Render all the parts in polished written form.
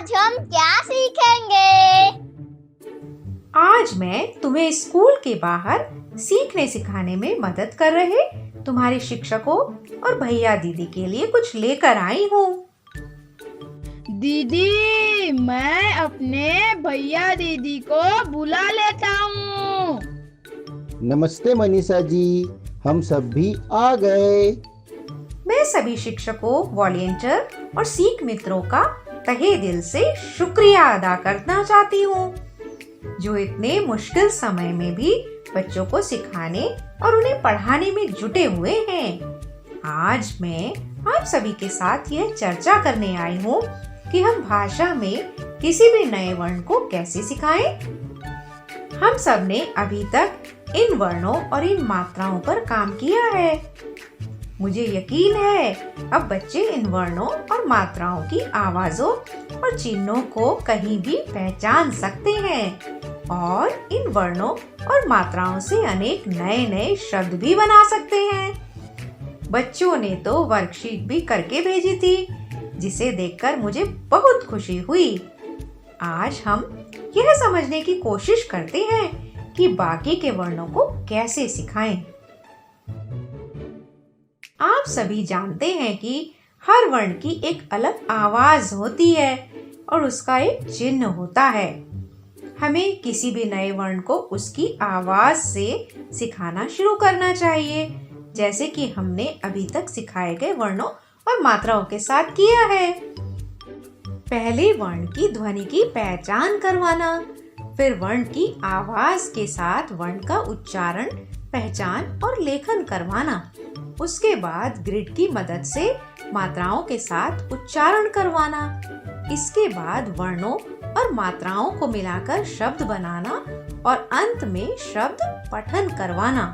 आज हम क्या सीखेंगे? आज मैं तुम्हें स्कूल के बाहर सीखने सिखाने में मदद कर रहे तुम्हारे शिक्षकों और भैया दीदी के लिए कुछ लेकर आई हूँ। दीदी, मैं अपने भैया दीदी को बुला लेता हूँ। नमस्ते मनीषा जी, हम सब भी आ गए। मैं सभी शिक्षकों, वॉलंटियर और सीख मित्रों का तहे दिल से शुक्रिया अदा करना चाहती हूँ, जो इतने मुश्किल समय में भी बच्चों को सिखाने और उन्हें पढ़ाने में जुटे हुए हैं। आज मैं आप सभी के साथ यह चर्चा करने आई हूँ कि हम भाषा में किसी भी नए वर्ण को कैसे सिखाएं। हम सब ने अभी तक इन वर्णों और इन मात्राओं पर काम किया है। मुझे यकीन है अब बच्चे इन वर्णों और मात्राओं की आवाजों और चिन्हों को कहीं भी पहचान सकते हैं और इन वर्णों और मात्राओं से अनेक नए नए शब्द भी बना सकते हैं। बच्चों ने तो वर्कशीट भी करके भेजी थी, जिसे देखकर मुझे बहुत खुशी हुई। आज हम यह समझने की कोशिश करते हैं कि बाकी के वर्णों को कैसे सिखाएं। आप सभी जानते हैं कि हर वर्ण की एक अलग आवाज होती है और उसका एक चिन्ह होता है। हमें किसी भी नए वर्ण को उसकी आवाज से सिखाना शुरू करना चाहिए, जैसे कि हमने अभी तक सिखाए गए वर्णों और मात्राओं के साथ किया है। पहले वर्ण की ध्वनि की पहचान करवाना, फिर वर्ण की आवाज के साथ वर्ण का उच्चारण, पहचान और लेखन करवाना। उसके बाद ग्रिड की मदद से मात्राओं के साथ उच्चारण करवाना। इसके बाद वर्णों और मात्राओं को मिलाकर शब्द बनाना और अंत में शब्द पठन करवाना।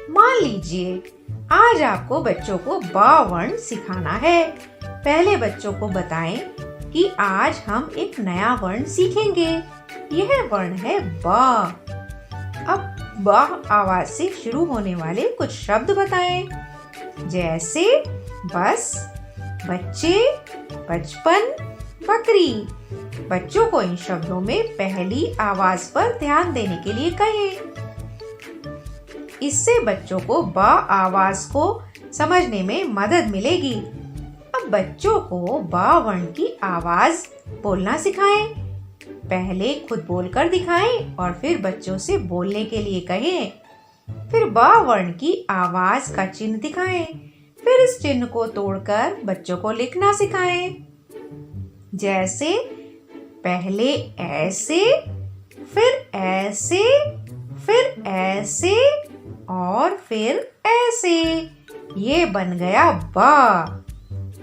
मान लीजिए आज आपको बच्चों को ब वर्ण सिखाना है। पहले बच्चों को बताएं कि आज हम एक नया वर्ण सीखेंगे। यह वर्ण है ब। अब ब आवाज से शुरू होने वाले कुछ शब्द बताएं, जैसे बस, बच्चे, बचपन, बकरी। बच्चों को इन शब्दों में पहली आवाज पर ध्यान देने के लिए कहें। इससे बच्चों को ब आवाज को समझने में मदद मिलेगी। अब बच्चों को ब वर्ण की आवाज बोलना सिखाएं। पहले खुद बोलकर दिखाएं और फिर बच्चों से बोलने के लिए कहें। फिर ब वर्ण की आवाज का चिन्ह दिखाएं। फिर इस चिन्ह को तोड़कर बच्चों को लिखना सिखाएं, जैसे पहले ऐसे, फिर ऐसे, फिर ऐसे और फिर ऐसे। ये बन गया ब।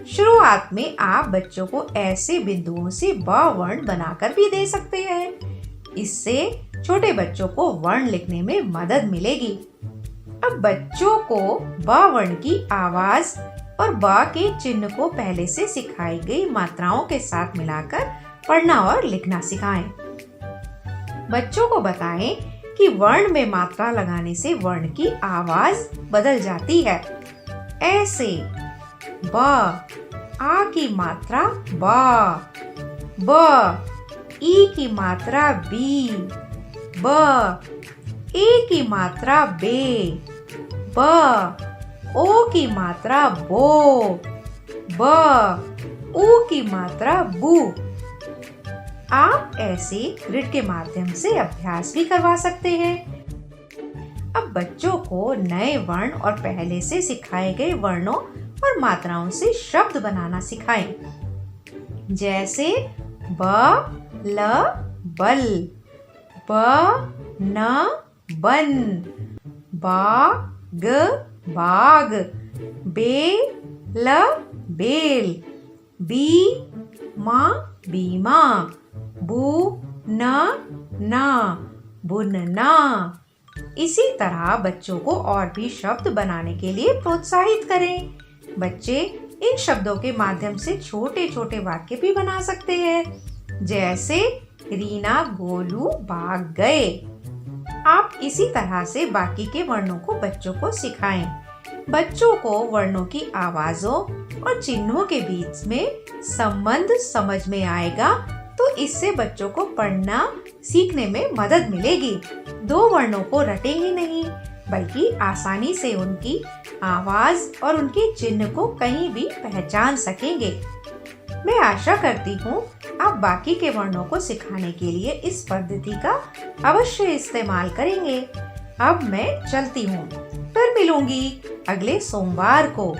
शुरुआत में आप बच्चों को ऐसे बिंदुओं से ब वर्ण बनाकर भी दे सकते हैं। इससे छोटे बच्चों को वर्ण लिखने में मदद मिलेगी। अब बच्चों को ब वर्ण की आवाज और ब के चिन्ह को पहले से सिखाई गई मात्राओं के साथ मिलाकर पढ़ना और लिखना सिखाएं। बच्चों को बताएं कि वर्ण में मात्रा लगाने से वर्ण की आवाज बदल जाती है। ऐसे ब, आ की मात्रा बा, ब, ई की मात्रा बी, ब, ए की मात्रा बे, ब, ओ की मात्रा बो, ब, ऊ की मात्रा बू। आप ऐसे ग्रिड के माध्यम से अभ्यास भी करवा सकते हैं। अब बच्चों को नए वर्ण और पहले से सिखाए गए वर्णों और मात्राओं से शब्द बनाना सिखाएं, जैसे ब, ल, बल, ब, न, बन, बा, ग, बाग, बे, ल, बेल, बी, मा, बीमा, बू, न, ना, बुनना। इसी तरह बच्चों को और भी शब्द बनाने के लिए प्रोत्साहित करें। बच्चे इन शब्दों के माध्यम से छोटे छोटे वाक्य भी बना सकते हैं, जैसे रीना गोलू भाग गए। आप इसी तरह से बाकी के वर्णों को बच्चों को सिखाएं। बच्चों को वर्णों की आवाजों और चिन्हों के बीच में संबंध समझ में आएगा, तो इससे बच्चों को पढ़ना सीखने में मदद मिलेगी। दो वर्णों को रटे ही नहीं, बल्कि आसानी से उनकी आवाज और उनके चिन्ह को कहीं भी पहचान सकेंगे। मैं आशा करती हूँ आप बाकी के वर्णों को सिखाने के लिए इस पद्धति का अवश्य इस्तेमाल करेंगे। अब मैं चलती हूँ, फिर मिलूंगी अगले सोमवार को।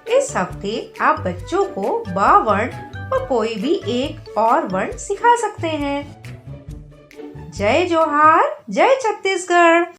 इस हफ्ते आप बच्चों को ब वर्ण और कोई भी एक और वर्ण सिखा सकते हैं। जय जोहार, जय छत्तीसगढ़।